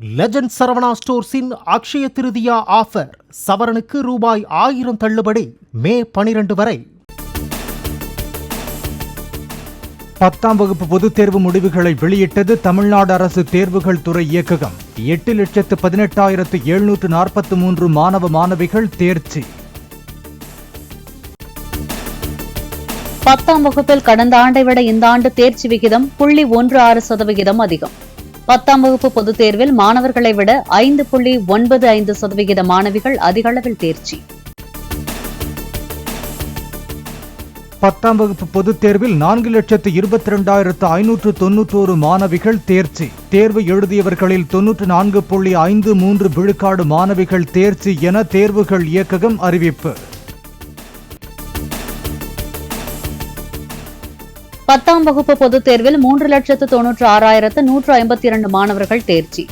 Legend Saravana ஸ்டோர்ஸின் Akshaya Tritiya offer சவரனுக்கு ரூபாய் 1000 தள்ளுபடி மே 12 வரை. 10ஆம் வகுப்பு பொதுத் தேர்வு முடிவுகளை வெளியிட்டது தமிழ்நாடு அரசு தேர்வுகள் துறை இயக்ககம். 8,18,743 மாணவ மாணவிகள் தேர்ச்சி. 10ஆம் வகுப்பில் கடந்த ஆண்டை விட இந்த ஆண்டு தேர்ச்சி விகிதம் 0.16% அதிகம். 10ஆம் வகுப்பு பொதுத் தேர்வில் மாணவர்களை விட 5.95% மாணவிகள் அதிக அளவில் தேர்ச்சி. 10ஆம் வகுப்பு பொதுத் தேர்வில் 4,22,591 மாணவிகள் தேர்ச்சி. தேர்வு எழுதியவர்களில் 94.53 விழுக்காடு மாணவிகள் தேர்ச்சி என தேர்வுகள் இயக்ககம் அறிவிப்பு. 10ஆம் வகுப்பு பொதுத் தேர்வில் 3,96,152 மாணவர்கள் தேர்ச்சி.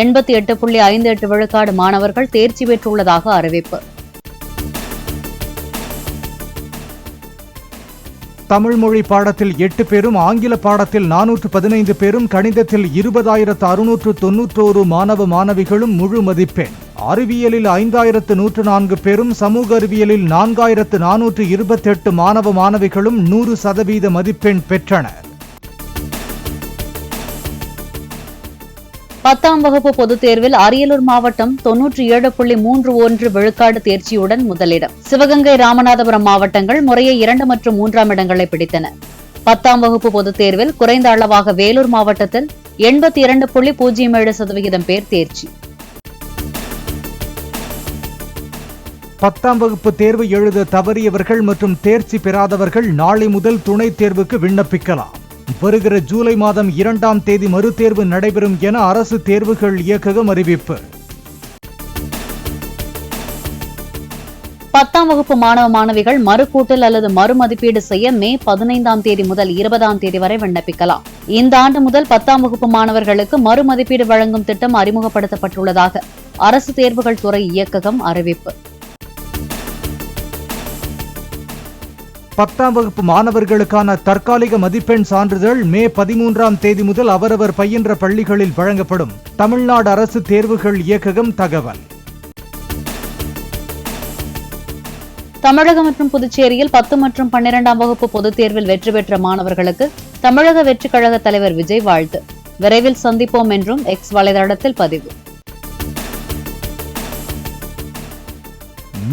88.58 விழுக்காடு மாணவர்கள் தேர்ச்சி பெற்றுள்ளதாக அறிவிப்பு. தமிழ் மொழி பாடத்தில் 8 பேரும், ஆங்கில பாடத்தில் 415 பேரும், கணிதத்தில் 20,691 மாணவ மாணவிகளும் முழு மதிப்பெண். அறிவியலில் 5,104 பேரும், சமூக அறிவியலில் 4,428 மாணவ மாணவிகளும் 100% மதிப்பெண் பெற்றனர். 10ஆம் வகுப்பு பொதுத் தேர்வில் அரியலூர் மாவட்டம் 97.31 விழுக்காடு தேர்ச்சியுடன் முதலிடம். சிவகங்கை, ராமநாதபுரம் மாவட்டங்கள் முறையே 2 மற்றும் 3ஆம் இடங்களை பிடித்தன. 10ஆம் வகுப்பு பொதுத் தேர்வில் குறைந்த அளவாக வேலூர் மாவட்டத்தில் 82.07% பேர் தேர்ச்சி. 10ஆம் வகுப்பு தேர்வு எழுத தவறியவர்கள் மற்றும் தேர்ச்சி பெறாதவர்கள் நாளை முதல் துணைத் தேர்வுக்கு விண்ணப்பிக்கலாம். வருகிற ஜூலை மாதம் 2ஆம் தேதி மறுதேர்வு நடைபெறும் என அரசு தேர்வுகள் இயக்ககம் அறிவிப்பு. 10ஆம் வகுப்பு மாணவ மாணவிகள் மறுகூட்டல் அல்லது மறுமதிப்பீடு செய்ய மே 15ஆம் தேதி முதல் 20ஆம் தேதி வரை விண்ணப்பிக்கலாம். இந்த ஆண்டு முதல் 10ஆம் வகுப்பு மாணவர்களுக்கு மறுமதிப்பீடு வழங்கும் திட்டம் அறிமுகப்படுத்தப்பட்டுள்ளதாக அரசு தேர்வுகள் துறை இயக்ககம் அறிவிப்பு. 10ஆம் வகுப்பு மாணவர்களுக்கான தற்காலிக மதிப்பெண் சான்றிதழ் மே 13ஆம் தேதி முதல் அவரவர் பயின்ற பள்ளிகளில் வழங்கப்படும். தமிழ்நாடு அரசு தேர்வுகள் இயக்ககம் தகவல். தமிழகம் மற்றும் புதுச்சேரியில் 10 மற்றும் 12ஆம் வகுப்பு பொதுத் தேர்வில் வெற்றி பெற்ற மாணவர்களுக்கு தமிழக வெற்றிக் கழக தலைவர் விஜய் வாழ்த்து. விரைவில் சந்திப்போம் என்றும் எக்ஸ் வலைதளத்தில் பதிவு.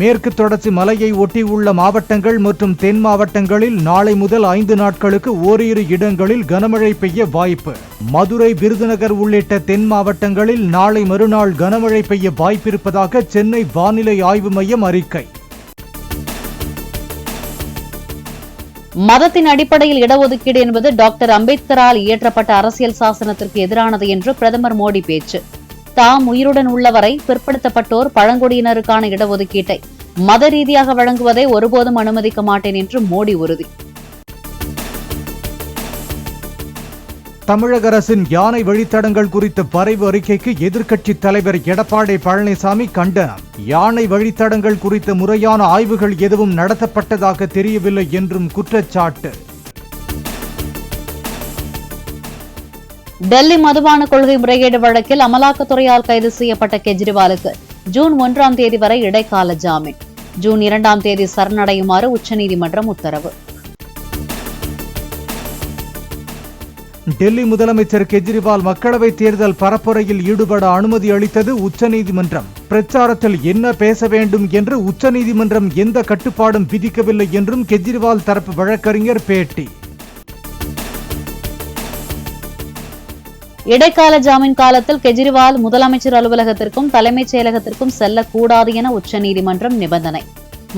மேற்கு தொடர்ச்சி மலையை ஒட்டியுள்ள மாவட்டங்கள் மற்றும் தென் மாவட்டங்களில் நாளை முதல் 5 நாட்களுக்கு ஓரிரு இடங்களில் கனமழை பெய்ய வாய்ப்பு. மதுரை, விருதுநகர் உள்ளிட்ட தென் மாவட்டங்களில் நாளை மறுநாள் கனமழை பெய்ய வாய்ப்பிருப்பதாக சென்னை வானிலை ஆய்வு மையம் அறிக்கை. மதத்தின் அடிப்படையில் இடஒதுக்கீடு என்பது டாக்டர் அம்பேத்கரால் இயற்றப்பட்ட அரசியல் சாசனத்திற்கு எதிரானது என்று பிரதமர் மோடி பேச்சு. தாம் உயிருடன் உள்ளவரை பிற்படுத்தப்பட்டோர், பழங்குடியினருக்கான இடஒதுக்கீட்டை மத ரீதியாக வழங்குவதை ஒருபோதும் அனுமதிக்க மாட்டேன் என்று மோடி உறுதி. தமிழக அரசின் யானை வழித்தடங்கள் குறித்த வரைவு அறிக்கைக்கு எதிர்க்கட்சித் தலைவர் எடப்பாடி பழனிசாமி கண்டனம். யானை வழித்தடங்கள் குறித்த முறையான ஆய்வுகள் எதுவும் நடத்தப்பட்டதாக தெரியவில்லை என்றும் குற்றச்சாட்டு. டெல்லி மதுபான கொள்கை முறைகேடு வழக்கில் அமலாக்கத்துறையால் கைது செய்யப்பட்ட கெஜ்ரிவாலுக்கு ஜூன் 1ஆம் தேதி வரை இடைக்கால ஜாமீன். ஜூன் 2ஆம் தேதி சரணடையுமாறு உச்சநீதிமன்றம் உத்தரவு. டெல்லி முதலமைச்சர் கெஜ்ரிவால் மக்களவைத் தேர்தல் பரப்புரையில் ஈடுபட அனுமதி அளித்தது உச்சநீதிமன்றம். பிரச்சாரத்தில் என்ன பேச வேண்டும் என்று உச்சநீதிமன்றம் எந்த கட்டுப்பாடும் விதிக்கவில்லை என்றும் கெஜ்ரிவால் தரப்பு வழக்கறிஞர் பேட்டி. இடைக்கால ஜாமீன் காலத்தில் கெஜ்ரிவால் முதலமைச்சர் அலுவலகத்திற்கும் தலைமைச் செயலகத்திற்கும் செல்லக்கூடாது என உச்சநீதிமன்றம் நிபந்தனை.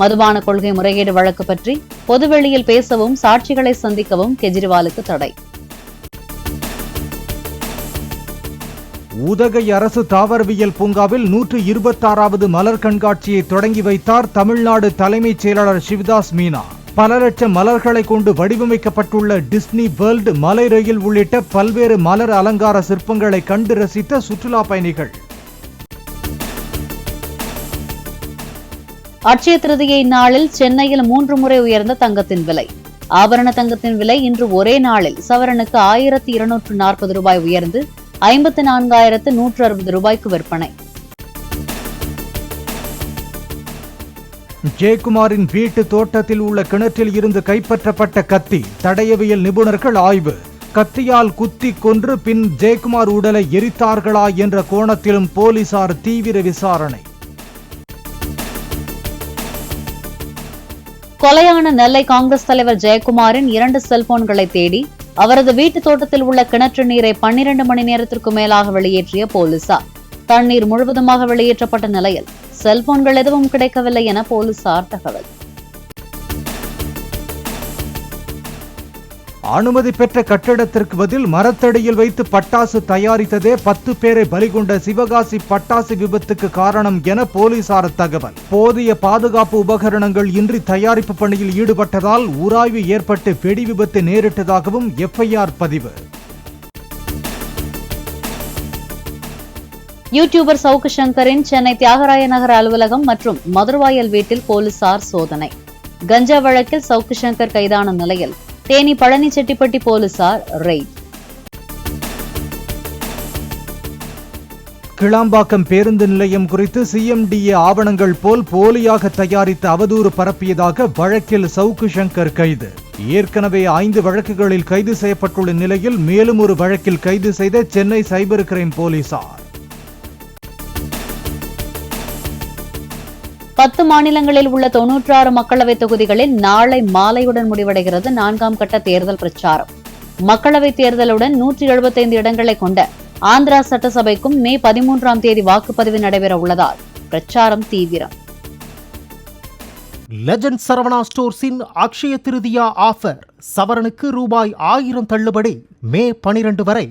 மதுபான கொள்கை முறைகேடு வழக்கு பற்றி பொதுவெளியில் பேசவும் சாட்சிகளை சந்திக்கவும் கெஜ்ரிவாலுக்கு தடை. உதகை அரசு தாவரவியல் பூங்காவில் 126வது மலர் கண்காட்சியை தொடங்கி வைத்தார் தமிழ்நாடு தலைமைச் செயலாளர் சிவதாஸ் மீனா. பல லட்சம் மலர்களை கொண்டு வடிவமைக்கப்பட்டுள்ள டிஸ்னி வேர்ல்டு, மலை ரயில் உள்ளிட்ட பல்வேறு மலர் அலங்கார சிற்பங்களை கண்டு ரசித்த சுற்றுலா பயணிகள். அட்சய திருதியை நாளில் சென்னையில் 3 முறை உயர்ந்த தங்கத்தின் விலை. ஆபரண தங்கத்தின் விலை இன்று ஒரே நாளில் சவரனுக்கு 1,240 ரூபாய் உயர்ந்து 54,160 ரூபாய்க்கு விற்பனை. ஜெயக்குமாரின் வீட்டு தோட்டத்தில் உள்ள கிணற்றில் இருந்து கைப்பற்றப்பட்ட கத்தி தடயவியல் நிபுணர்கள் ஆய்வு. கத்தியால் குத்தி கொன்று பின் ஜெயக்குமார் உடலை எரித்தார்களா என்ற கோணத்திலும் போலீசார் தீவிர விசாரணை. கொலையான நெல்லை காங்கிரஸ் தலைவர் ஜெயக்குமாரின் 2 செல்போன்களை தேடி அவரது வீட்டு தோட்டத்தில் உள்ள கிணற்று நீரை 12 மணி நேரத்திற்கு மேலாக வெளியேற்றிய போலீசார். தண்ணீர் முழுவதுமாக வெளியேற்றப்பட்ட நிலையில் செல்போன்கள் எதுவும் கிடைக்கவில்லை என போலீசார் தகவல். அனுமதி பெற்ற கட்டிடத்திற்கு பதில் மரத்தடியில் வைத்து பட்டாசு தயாரித்ததே 10 பேரை பலிகொண்ட சிவகாசி பட்டாசு விபத்துக்கு காரணம் என போலீசார் தகவல். போதிய பாதுகாப்பு உபகரணங்கள் இன்றி தயாரிப்பு பணியில் ஈடுபட்டதால் உராய்வு ஏற்பட்டு வெடி விபத்து நேரிட்டதாகவும் எஃப்ஐஆர் பதிவு. யூடியூபர் சவுக்கு சங்கரின் சென்னை தியாகராய நகர் அலுவலகம் மற்றும் மதுரவாயல் வீட்டில் போலீசார் சோதனை. கஞ்சா வழக்கில் சவுக்கு சங்கர் கைதான நிலையில் தேனி பழனிச்செட்டிப்பட்டி போலீசார் ரெய்ட். கிளாம்பாக்கம் பேருந்து நிலையம் குறித்து சிஎம்டிஏ ஆவணங்கள் போல் போலியாக தயாரித்து அவதூறு பரப்பியதாக வழக்கில் சவுக்கு சங்கர் கைது. ஏற்கனவே 5 வழக்குகளில் கைது செய்யப்பட்டுள்ள நிலையில் மேலும் ஒரு வழக்கில் கைது செய்த சென்னை சைபர் கிரைம் போலீசார். 10 மாநிலங்களில் உள்ள 96 மக்களவைத் தொகுதிகளில் நாளை மாலையுடன் முடிவடைகிறது 4ஆம் கட்ட தேர்தல் பிரச்சாரம். மக்களவைத் தேர்தலுடன் 175 இடங்களை கொண்ட ஆந்திரா சட்டசபைக்கும் மே 13ஆம் தேதி வாக்குப்பதிவு நடைபெற உள்ளதால் பிரச்சாரம் தீவிரம். லெஜண்ட் சரவணா ஸ்டோர்ஸின் அக்ஷய திருதியா ஆஃபர். சவரனுக்கு ரூபாய் 1000 தள்ளுபடி மே 12 வரை.